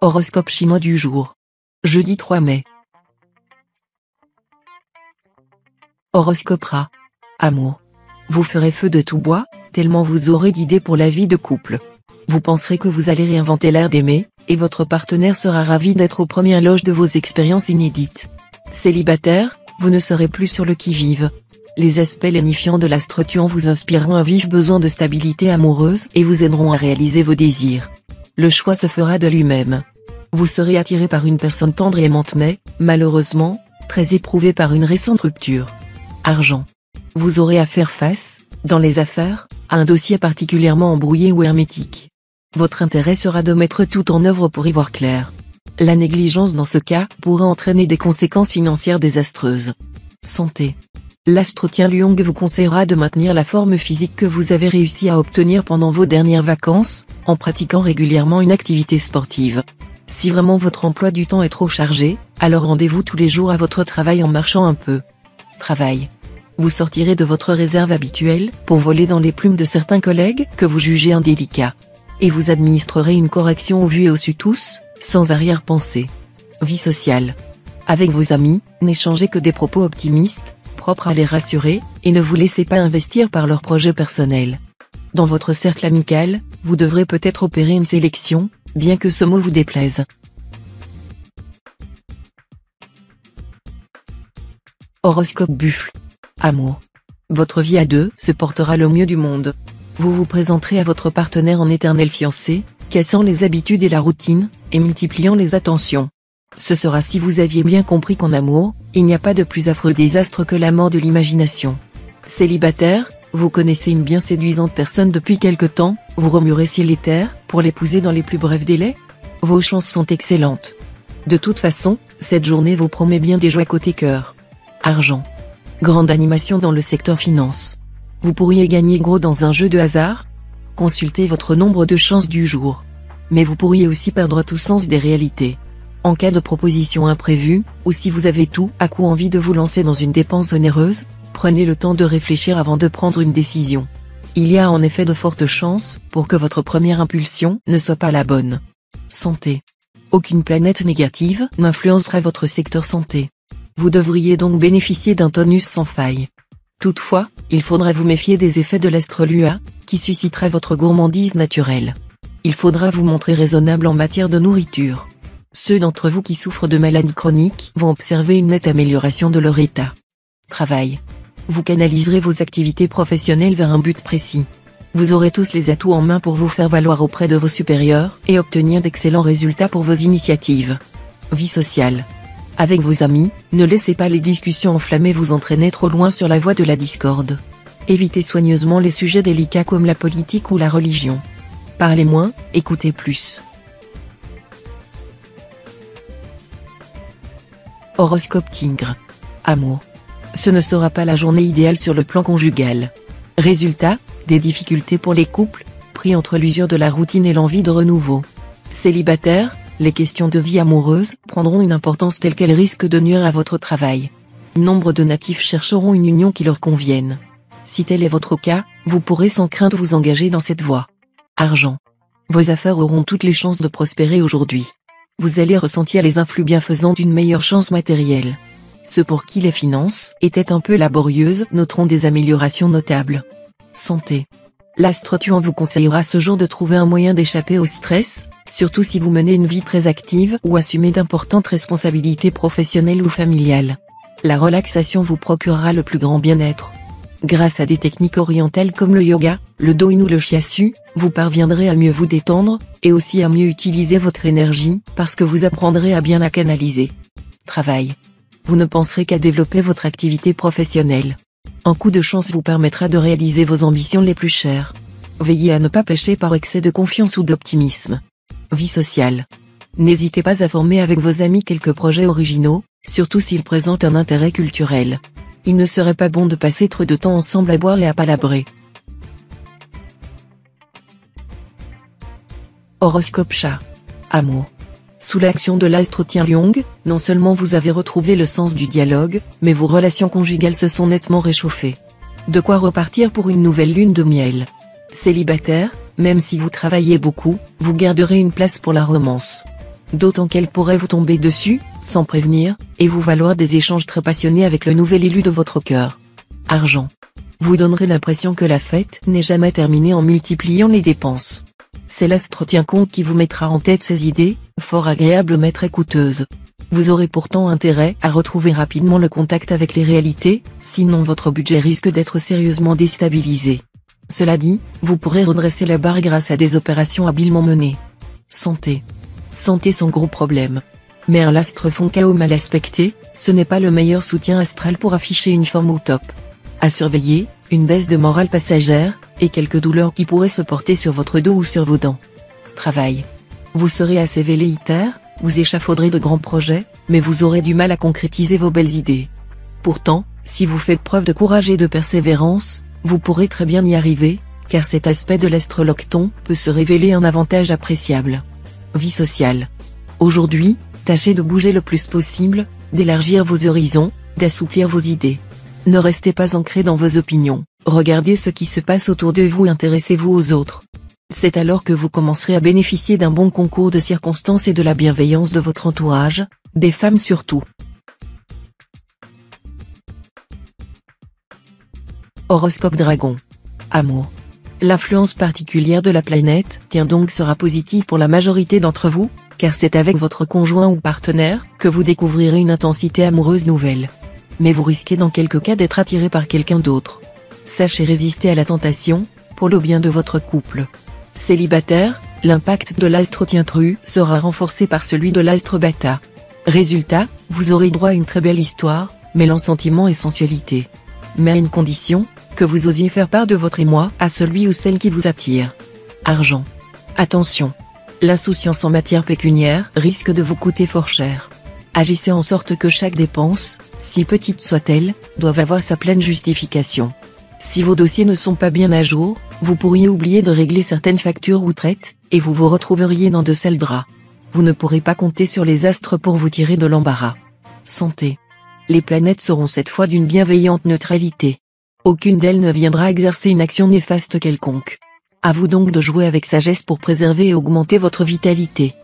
Horoscope chinois du jour. Jeudi 3 mai. Horoscope Rat. Amour. Vous ferez feu de tout bois, tellement vous aurez d'idées pour la vie de couple. Vous penserez que vous allez réinventer l'art d'aimer, et votre partenaire sera ravi d'être aux premières loges de vos expériences inédites. Célibataire, vous ne serez plus sur le qui-vive. Les aspects lénifiants de l'astre tuant vous inspireront un vif besoin de stabilité amoureuse et vous aideront à réaliser vos désirs. Le choix se fera de lui-même. Vous serez attiré par une personne tendre et aimante mais, malheureusement, très éprouvé par une récente rupture. Argent. Vous aurez à faire face, dans les affaires, à un dossier particulièrement embrouillé ou hermétique. Votre intérêt sera de mettre tout en œuvre pour y voir clair. La négligence dans ce cas pourra entraîner des conséquences financières désastreuses. Santé. L'astre Tien Luong vous conseillera de maintenir la forme physique que vous avez réussi à obtenir pendant vos dernières vacances, en pratiquant régulièrement une activité sportive. Si vraiment votre emploi du temps est trop chargé, alors rendez-vous tous les jours à votre travail en marchant un peu. Travail. Vous sortirez de votre réserve habituelle pour voler dans les plumes de certains collègues que vous jugez indélicats. Et vous administrerez une correction au vu et au su tous, sans arrière-pensée. Vie sociale. Avec vos amis, n'échangez que des propos optimistes, propres à les rassurer, et ne vous laissez pas investir par leurs projets personnels. Dans votre cercle amical, vous devrez peut-être opérer une sélection, bien que ce mot vous déplaise. Horoscope Buffle. Amour. Votre vie à deux se portera le mieux du monde. Vous vous présenterez à votre partenaire en éternel fiancé, cassant les habitudes et la routine, et multipliant les attentions. Ce sera si vous aviez bien compris qu'en amour, il n'y a pas de plus affreux désastre que la mort de l'imagination. Célibataire, vous connaissez une bien séduisante personne depuis quelque temps, vous remuerez ciel et terre pour l'épouser dans les plus brefs délais. Vos chances sont excellentes. De toute façon, cette journée vous promet bien des joies côté cœur. Argent. Grande animation dans le secteur finance. Vous pourriez gagner gros dans un jeu de hasard. Consultez votre nombre de chances du jour. Mais vous pourriez aussi perdre tout sens des réalités. En cas de proposition imprévue, ou si vous avez tout à coup envie de vous lancer dans une dépense onéreuse, prenez le temps de réfléchir avant de prendre une décision. Il y a en effet de fortes chances pour que votre première impulsion ne soit pas la bonne. Santé. Aucune planète négative n'influencera votre secteur santé. Vous devriez donc bénéficier d'un tonus sans faille. Toutefois, il faudra vous méfier des effets de l'astre Lua, qui suscitera votre gourmandise naturelle. Il faudra vous montrer raisonnable en matière de nourriture. Ceux d'entre vous qui souffrent de maladies chroniques vont observer une nette amélioration de leur état. Travail. Vous canaliserez vos activités professionnelles vers un but précis. Vous aurez tous les atouts en main pour vous faire valoir auprès de vos supérieurs et obtenir d'excellents résultats pour vos initiatives. Vie sociale. Avec vos amis, ne laissez pas les discussions enflammées vous entraîner trop loin sur la voie de la discorde. Évitez soigneusement les sujets délicats comme la politique ou la religion. Parlez moins, écoutez plus. Horoscope Tigre. Amour. Ce ne sera pas la journée idéale sur le plan conjugal. Résultat, des difficultés pour les couples, pris entre l'usure de la routine et l'envie de renouveau. Célibataire, les questions de vie amoureuse prendront une importance telle qu'elles risquent de nuire à votre travail. Nombre de natifs chercheront une union qui leur convienne. Si tel est votre cas, vous pourrez sans crainte vous engager dans cette voie. Argent. Vos affaires auront toutes les chances de prospérer aujourd'hui. Vous allez ressentir les influx bienfaisants d'une meilleure chance matérielle. Ceux pour qui les finances étaient un peu laborieuses noteront des améliorations notables. Santé. L'astre tuant vous conseillera ce jour de trouver un moyen d'échapper au stress, surtout si vous menez une vie très active ou assumez d'importantes responsabilités professionnelles ou familiales. La relaxation vous procurera le plus grand bien-être. Grâce à des techniques orientales comme le yoga, le do-in ou le shiatsu, vous parviendrez à mieux vous détendre, et aussi à mieux utiliser votre énergie, parce que vous apprendrez à bien la canaliser. Travail. Vous ne penserez qu'à développer votre activité professionnelle. Un coup de chance vous permettra de réaliser vos ambitions les plus chères. Veillez à ne pas pécher par excès de confiance ou d'optimisme. Vie sociale. N'hésitez pas à former avec vos amis quelques projets originaux, surtout s'ils présentent un intérêt culturel. Il ne serait pas bon de passer trop de temps ensemble à boire et à palabrer. Horoscope Chat. Amour. Sous l'action de l'astre Tien Luong, non seulement vous avez retrouvé le sens du dialogue, mais vos relations conjugales se sont nettement réchauffées. De quoi repartir pour une nouvelle lune de miel. Célibataire, même si vous travaillez beaucoup, vous garderez une place pour la romance. d'autant qu'elle pourrait vous tomber dessus, sans prévenir, et vous valoir des échanges très passionnés avec le nouvel élu de votre cœur. Argent. Vous donnerez l'impression que la fête n'est jamais terminée en multipliant les dépenses. C'est l'astre tient compte qui vous mettra en tête ces idées, fort agréables mais très coûteuses. Vous aurez pourtant intérêt à retrouver rapidement le contact avec les réalités, sinon votre budget risque d'être sérieusement déstabilisé. Cela dit, vous pourrez redresser la barre grâce à des opérations habilement menées. Santé. Santé sans gros problème. Mais un astre fond chaos mal aspecté, ce n'est pas le meilleur soutien astral pour afficher une forme au top. À surveiller, une baisse de morale passagère, et quelques douleurs qui pourraient se porter sur votre dos ou sur vos dents. Travail. Vous serez assez velléitaire, vous échafauderez de grands projets, mais vous aurez du mal à concrétiser vos belles idées. Pourtant, si vous faites preuve de courage et de persévérance, vous pourrez très bien y arriver, car cet aspect de l'astre Locton peut se révéler un avantage appréciable. Vie sociale. Aujourd'hui, tâchez de bouger le plus possible, d'élargir vos horizons, d'assouplir vos idées. Ne restez pas ancré dans vos opinions, regardez ce qui se passe autour de vous et intéressez-vous aux autres. C'est alors que vous commencerez à bénéficier d'un bon concours de circonstances et de la bienveillance de votre entourage, des femmes surtout. Horoscope Dragon. Amour. L'influence particulière de la planète tient donc sera positive pour la majorité d'entre vous, car c'est avec votre conjoint ou partenaire que vous découvrirez une intensité amoureuse nouvelle. Mais vous risquez dans quelques cas d'être attiré par quelqu'un d'autre. Sachez résister à la tentation, pour le bien de votre couple. Célibataire, l'impact de l'astre Tintru sera renforcé par celui de l'astre Bata. Résultat, vous aurez droit à une très belle histoire, mêlant sentiment et sensualité. Mais à une condition, que vous osiez faire part de votre émoi à celui ou celle qui vous attire. Argent. Attention. L'insouciance en matière pécuniaire risque de vous coûter fort cher. Agissez en sorte que chaque dépense, si petite soit-elle, doive avoir sa pleine justification. Si vos dossiers ne sont pas bien à jour, vous pourriez oublier de régler certaines factures ou traites, et vous vous retrouveriez dans de sales draps. Vous ne pourrez pas compter sur les astres pour vous tirer de l'embarras. Santé. Les planètes seront cette fois d'une bienveillante neutralité. Aucune d'elles ne viendra exercer une action néfaste quelconque. À vous donc de jouer avec sagesse pour préserver et augmenter votre vitalité.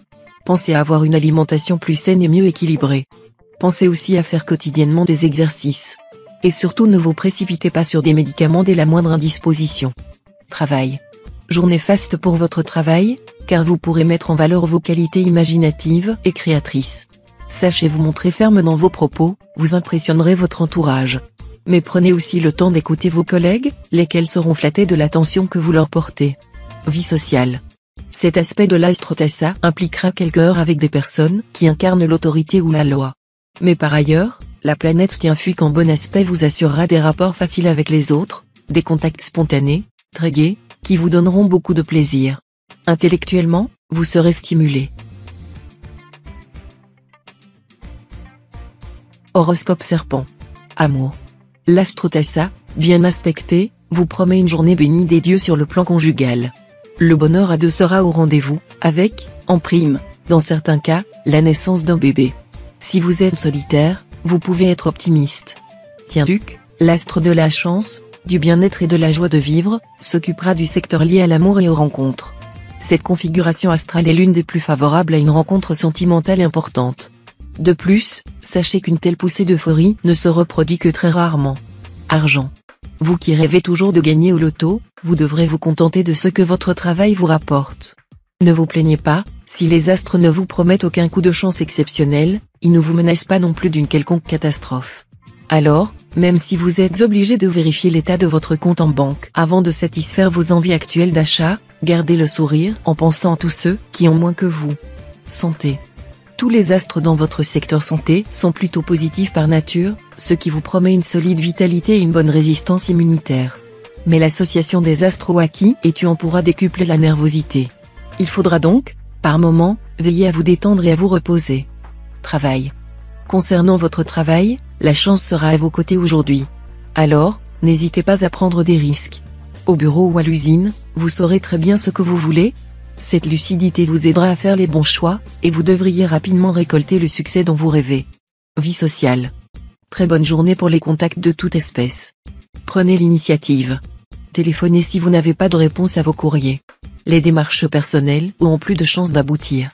Pensez à avoir une alimentation plus saine et mieux équilibrée. Pensez aussi à faire quotidiennement des exercices. Et surtout ne vous précipitez pas sur des médicaments dès la moindre indisposition. Travail. Journée faste pour votre travail, car vous pourrez mettre en valeur vos qualités imaginatives et créatrices. Sachez vous montrer ferme dans vos propos, vous impressionnerez votre entourage. Mais prenez aussi le temps d'écouter vos collègues, lesquels seront flattés de l'attention que vous leur portez. Vie sociale. Cet aspect de l'astre Tassa impliquera quelques heures avec des personnes qui incarnent l'autorité ou la loi. Mais par ailleurs, la planète Tien-Fuik en bon aspect vous assurera des rapports faciles avec les autres, des contacts spontanés, très gais, qui vous donneront beaucoup de plaisir. Intellectuellement, vous serez stimulé. Horoscope Serpent. Amour. L'astre Tassa, bien aspecté, vous promet une journée bénie des dieux sur le plan conjugal. Le bonheur à deux sera au rendez-vous, avec, en prime, dans certains cas, la naissance d'un bébé. Si vous êtes solitaire, vous pouvez être optimiste. Tien-Fuik, l'astre de la chance, du bien-être et de la joie de vivre, s'occupera du secteur lié à l'amour et aux rencontres. Cette configuration astrale est l'une des plus favorables à une rencontre sentimentale importante. De plus, sachez qu'une telle poussée d'euphorie ne se reproduit que très rarement. Argent. Vous qui rêvez toujours de gagner au loto, vous devrez vous contenter de ce que votre travail vous rapporte. Ne vous plaignez pas, si les astres ne vous promettent aucun coup de chance exceptionnel, ils ne vous menacent pas non plus d'une quelconque catastrophe. Alors, même si vous êtes obligé de vérifier l'état de votre compte en banque avant de satisfaire vos envies actuelles d'achat, gardez le sourire en pensant à tous ceux qui ont moins que vous. Santé. Tous les astres dans votre secteur santé sont plutôt positifs par nature, ce qui vous promet une solide vitalité et une bonne résistance immunitaire. Mais l'association des astres au Aki et Tuan pourra décupler la nervosité. Il faudra donc, par moments, veiller à vous détendre et à vous reposer. Travail. Concernant votre travail, la chance sera à vos côtés aujourd'hui. Alors, n'hésitez pas à prendre des risques. Au bureau ou à l'usine, vous saurez très bien ce que vous voulez. Cette lucidité vous aidera à faire les bons choix, et vous devriez rapidement récolter le succès dont vous rêvez. Vie sociale. Très bonne journée pour les contacts de toute espèce. Prenez l'initiative. Téléphonez si vous n'avez pas de réponse à vos courriers. Les démarches personnelles ont plus de chances d'aboutir.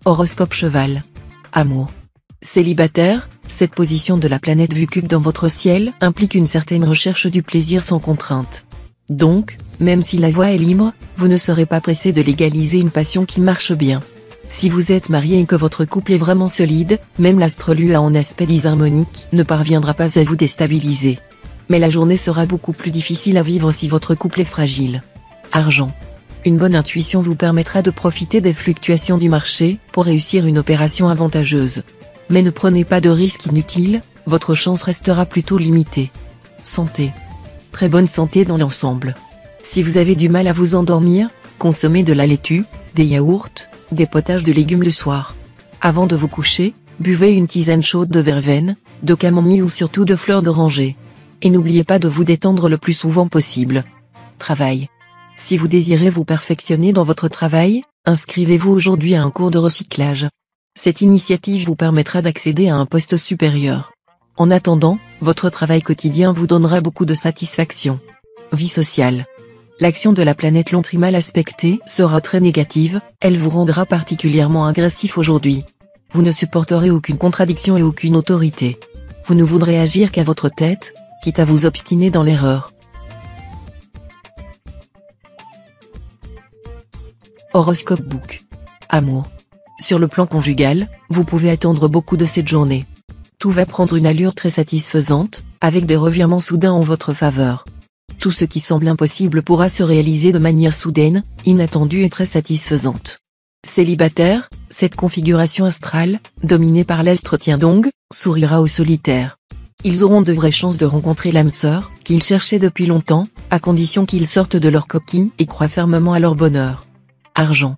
Horoscope Cheval. Amour. Célibataire, cette position de la planète Vucube dans votre ciel implique une certaine recherche du plaisir sans contrainte. Donc, même si la voie est libre, vous ne serez pas pressé de légaliser une passion qui marche bien. Si vous êtes marié et que votre couple est vraiment solide, même l'astre Lua en aspect disharmonique ne parviendra pas à vous déstabiliser. Mais la journée sera beaucoup plus difficile à vivre si votre couple est fragile. Argent. Une bonne intuition vous permettra de profiter des fluctuations du marché pour réussir une opération avantageuse. Mais ne prenez pas de risques inutiles, votre chance restera plutôt limitée. Santé. Très bonne santé dans l'ensemble. Si vous avez du mal à vous endormir, consommez de la laitue, des yaourts, des potages de légumes le soir. Avant de vous coucher, buvez une tisane chaude de verveine, de camomille ou surtout de fleurs d'oranger. Et n'oubliez pas de vous détendre le plus souvent possible. Travail. Si vous désirez vous perfectionner dans votre travail, inscrivez-vous aujourd'hui à un cours de recyclage. Cette initiative vous permettra d'accéder à un poste supérieur. En attendant, votre travail quotidien vous donnera beaucoup de satisfaction. Vie sociale. L'action de la planète Lyon mal aspectée sera très négative, elle vous rendra particulièrement agressif aujourd'hui. Vous ne supporterez aucune contradiction et aucune autorité. Vous ne voudrez agir qu'à votre tête, quitte à vous obstiner dans l'erreur. Horoscope Book. Amour. Sur le plan conjugal, vous pouvez attendre beaucoup de cette journée. Tout va prendre une allure très satisfaisante, avec des revirements soudains en votre faveur. Tout ce qui semble impossible pourra se réaliser de manière soudaine, inattendue et très satisfaisante. Célibataire, cette configuration astrale, dominée par l'astre Tiandong, sourira aux solitaires. Ils auront de vraies chances de rencontrer l'âme sœur, qu'ils cherchaient depuis longtemps, à condition qu'ils sortent de leur coquille et croient fermement à leur bonheur. Argent.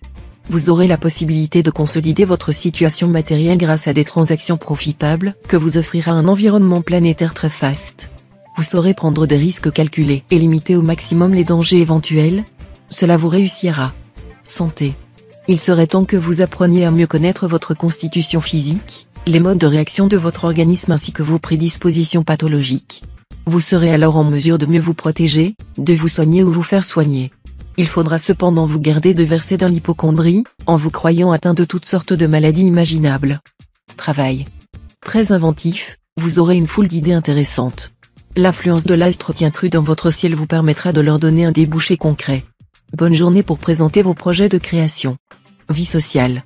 Vous aurez la possibilité de consolider votre situation matérielle grâce à des transactions profitables, que vous offrira un environnement planétaire très faste. Vous saurez prendre des risques calculés et limiter au maximum les dangers éventuels. Cela vous réussira. Santé. Il serait temps que vous appreniez à mieux connaître votre constitution physique, les modes de réaction de votre organisme ainsi que vos prédispositions pathologiques. Vous serez alors en mesure de mieux vous protéger, de vous soigner ou vous faire soigner. Il faudra cependant vous garder de verser dans l'hypocondrie, en vous croyant atteint de toutes sortes de maladies imaginables. Travail. Très inventif, vous aurez une foule d'idées intéressantes. L'influence de l'astre Tientru dans votre ciel vous permettra de leur donner un débouché concret. Bonne journée pour présenter vos projets de création. Vie sociale.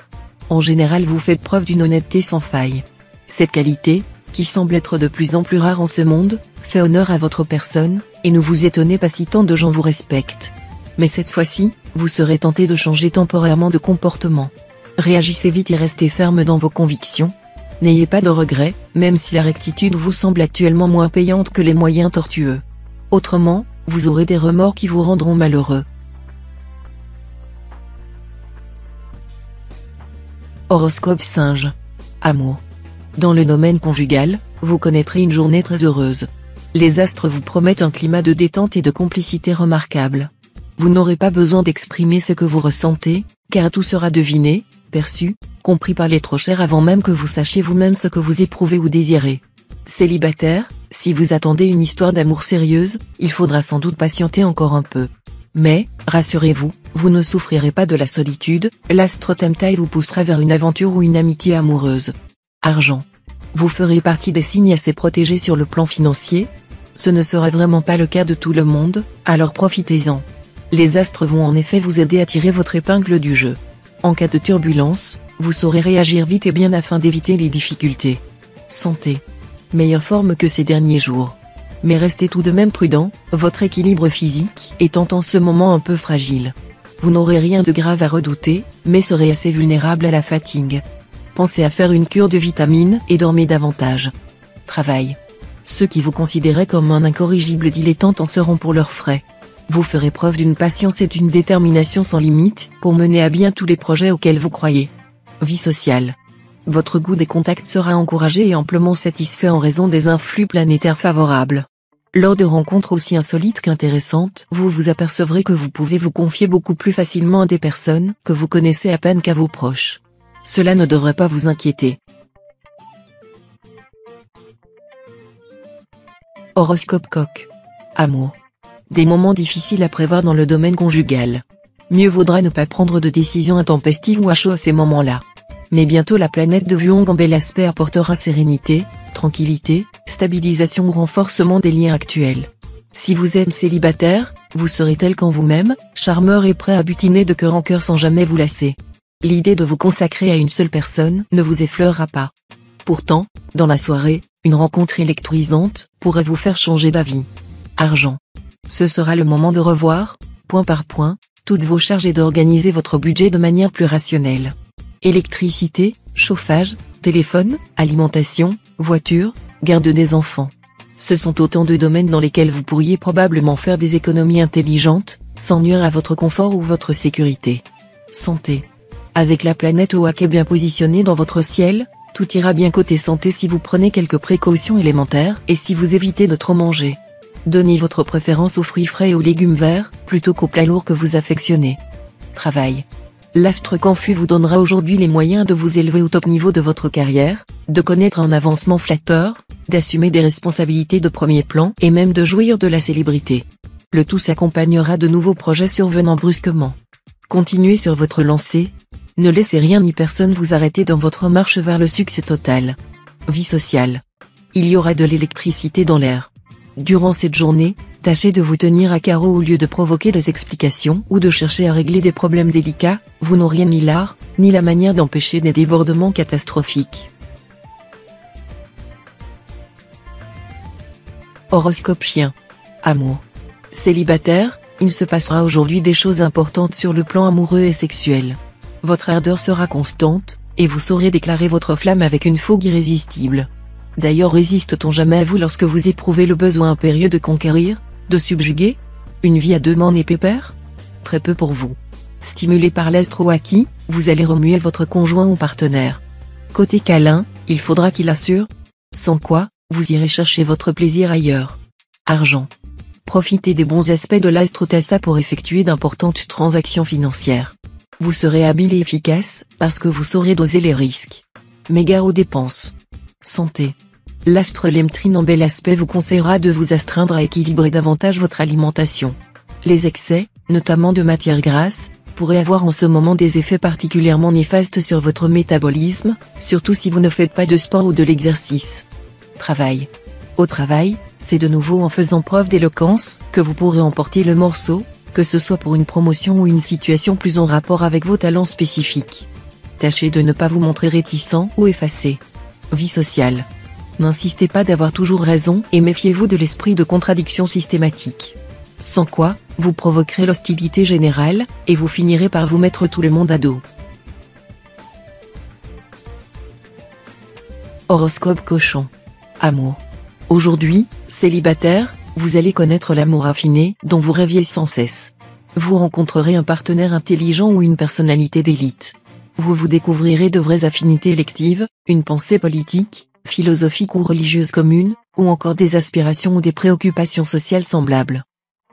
En général vous faites preuve d'une honnêteté sans faille. Cette qualité, qui semble être de plus en plus rare en ce monde, fait honneur à votre personne, et ne vous étonnez pas si tant de gens vous respectent. Mais cette fois-ci, vous serez tenté de changer temporairement de comportement. Réagissez vite et restez ferme dans vos convictions. N'ayez pas de regrets, même si la rectitude vous semble actuellement moins payante que les moyens tortueux. Autrement, vous aurez des remords qui vous rendront malheureux. Horoscope Singe. Amour. Dans le domaine conjugal, vous connaîtrez une journée très heureuse. Les astres vous promettent un climat de détente et de complicité remarquable. Vous n'aurez pas besoin d'exprimer ce que vous ressentez, car tout sera deviné, perçu, compris par les trop chers avant même que vous sachiez vous-même ce que vous éprouvez ou désirez. Célibataire, si vous attendez une histoire d'amour sérieuse, il faudra sans doute patienter encore un peu. Mais, rassurez-vous, vous ne souffrirez pas de la solitude, l'astre Tamtai vous poussera vers une aventure ou une amitié amoureuse. Argent. Vous ferez partie des signes assez protégés sur le plan financier. Ce ne sera vraiment pas le cas de tout le monde, alors profitez-en. Les astres vont en effet vous aider à tirer votre épingle du jeu. En cas de turbulence, vous saurez réagir vite et bien afin d'éviter les difficultés. Santé. Meilleure forme que ces derniers jours. Mais restez tout de même prudent, votre équilibre physique étant en ce moment un peu fragile. Vous n'aurez rien de grave à redouter, mais serez assez vulnérable à la fatigue. Pensez à faire une cure de vitamines et dormez davantage. Travail. Ceux qui vous considéraient comme un incorrigible dilettante en seront pour leurs frais. Vous ferez preuve d'une patience et d'une détermination sans limite, pour mener à bien tous les projets auxquels vous croyez. Vie sociale. Votre goût des contacts sera encouragé et amplement satisfait en raison des influx planétaires favorables. Lors de rencontres aussi insolites qu'intéressantes, vous vous apercevrez que vous pouvez vous confier beaucoup plus facilement à des personnes que vous connaissez à peine qu'à vos proches. Cela ne devrait pas vous inquiéter. Horoscope Coq. Amour. Des moments difficiles à prévoir dans le domaine conjugal. Mieux vaudra ne pas prendre de décisions intempestives ou à chaud à ces moments-là. Mais bientôt la planète de Vuong en bel aspect apportera sérénité, tranquillité, stabilisation ou renforcement des liens actuels. Si vous êtes célibataire, vous serez tel qu'en vous-même, charmeur et prêt à butiner de cœur en cœur sans jamais vous lasser. L'idée de vous consacrer à une seule personne ne vous effleurera pas. Pourtant, dans la soirée, une rencontre électrisante pourrait vous faire changer d'avis. Argent. Ce sera le moment de revoir, point par point, toutes vos charges et d'organiser votre budget de manière plus rationnelle. Électricité, chauffage, téléphone, alimentation, voiture, garde des enfants. Ce sont autant de domaines dans lesquels vous pourriez probablement faire des économies intelligentes, sans nuire à votre confort ou votre sécurité. Santé. Avec la planète Oak bien positionnée dans votre ciel, tout ira bien côté santé si vous prenez quelques précautions élémentaires et si vous évitez de trop manger. Donnez votre préférence aux fruits frais et aux légumes verts, plutôt qu'aux plats lourds que vous affectionnez. Travail. L'astre Canfu vous donnera aujourd'hui les moyens de vous élever au top niveau de votre carrière, de connaître un avancement flatteur, d'assumer des responsabilités de premier plan et même de jouir de la célébrité. Le tout s'accompagnera de nouveaux projets survenant brusquement. Continuez sur votre lancée. Ne laissez rien ni personne vous arrêter dans votre marche vers le succès total. Vie sociale. Il y aura de l'électricité dans l'air. Durant cette journée, tâchez de vous tenir à carreau au lieu de provoquer des explications ou de chercher à régler des problèmes délicats, vous n'auriez ni l'art, ni la manière d'empêcher des débordements catastrophiques. Horoscope chien. Amour. Célibataire, il se passera aujourd'hui des choses importantes sur le plan amoureux et sexuel. Votre ardeur sera constante, et vous saurez déclarer votre flamme avec une fougue irrésistible. D'ailleurs résiste-t-on jamais à vous lorsque vous éprouvez le besoin impérieux de conquérir, de subjuguer? Une vie à deux mains et pépère? Très peu pour vous. Stimulé par l'astro-waki, vous allez remuer votre conjoint ou partenaire. Côté câlin, il faudra qu'il assure. Sans quoi, vous irez chercher votre plaisir ailleurs. Argent. Profitez des bons aspects de l'astro-tassa pour effectuer d'importantes transactions financières. Vous serez habile et efficace, parce que vous saurez doser les risques. Mais gare aux dépenses. Santé. L'astre Lemtrine en bel aspect vous conseillera de vous astreindre à équilibrer davantage votre alimentation. Les excès, notamment de matières grasses, pourraient avoir en ce moment des effets particulièrement néfastes sur votre métabolisme, surtout si vous ne faites pas de sport ou de l'exercice. Travail. Au travail, c'est de nouveau en faisant preuve d'éloquence que vous pourrez emporter le morceau, que ce soit pour une promotion ou une situation plus en rapport avec vos talents spécifiques. Tâchez de ne pas vous montrer réticent ou effacé. Vie sociale. N'insistez pas d'avoir toujours raison et méfiez-vous de l'esprit de contradiction systématique. Sans quoi, vous provoquerez l'hostilité générale, et vous finirez par vous mettre tout le monde à dos. Horoscope cochon. Amour. Aujourd'hui, célibataire, vous allez connaître l'amour affiné dont vous rêviez sans cesse. Vous rencontrerez un partenaire intelligent ou une personnalité d'élite. Vous vous découvrirez de vraies affinités électives, une pensée politique, philosophique ou religieuse commune, ou encore des aspirations ou des préoccupations sociales semblables.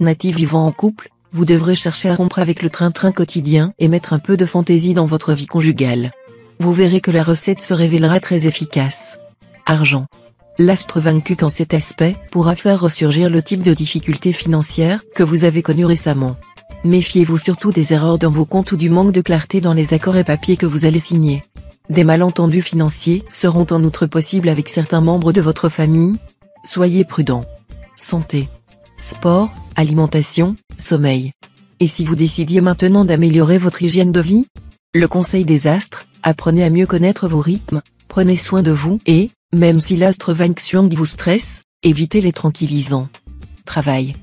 Natif vivant en couple, vous devrez chercher à rompre avec le train-train quotidien et mettre un peu de fantaisie dans votre vie conjugale. Vous verrez que la recette se révélera très efficace. Argent. L'astre vaincu qu'en cet aspect pourra faire ressurgir le type de difficultés financières que vous avez connues récemment. Méfiez-vous surtout des erreurs dans vos comptes ou du manque de clarté dans les accords et papiers que vous allez signer. Des malentendus financiers seront en outre possibles avec certains membres de votre famille. Soyez prudent. Santé. Sport, alimentation, sommeil. Et si vous décidiez maintenant d'améliorer votre hygiène de vie? Le conseil des astres, apprenez à mieux connaître vos rythmes, prenez soin de vous et, même si l'astre Vanxiang vous stresse, évitez les tranquillisants. Travail.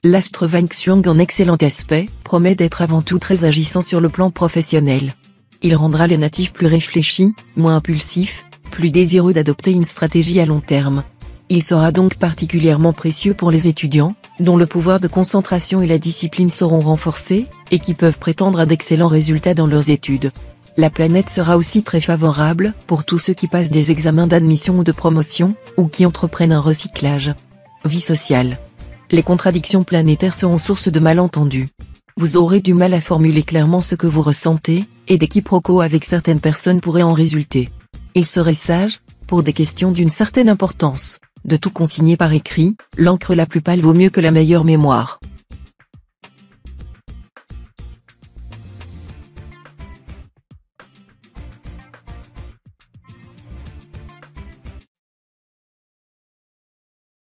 L'astre Vanxiang en excellent aspect, promet d'être avant tout très agissant sur le plan professionnel. Il rendra les natifs plus réfléchis, moins impulsifs, plus désireux d'adopter une stratégie à long terme. Il sera donc particulièrement précieux pour les étudiants, dont le pouvoir de concentration et la discipline seront renforcés, et qui peuvent prétendre à d'excellents résultats dans leurs études. La planète sera aussi très favorable pour tous ceux qui passent des examens d'admission ou de promotion, ou qui entreprennent un recyclage. Vie sociale. Les contradictions planétaires seront source de malentendus. Vous aurez du mal à formuler clairement ce que vous ressentez, et des quiproquos avec certaines personnes pourraient en résulter. Il serait sage, pour des questions d'une certaine importance, de tout consigner par écrit, l'encre la plus pâle vaut mieux que la meilleure mémoire.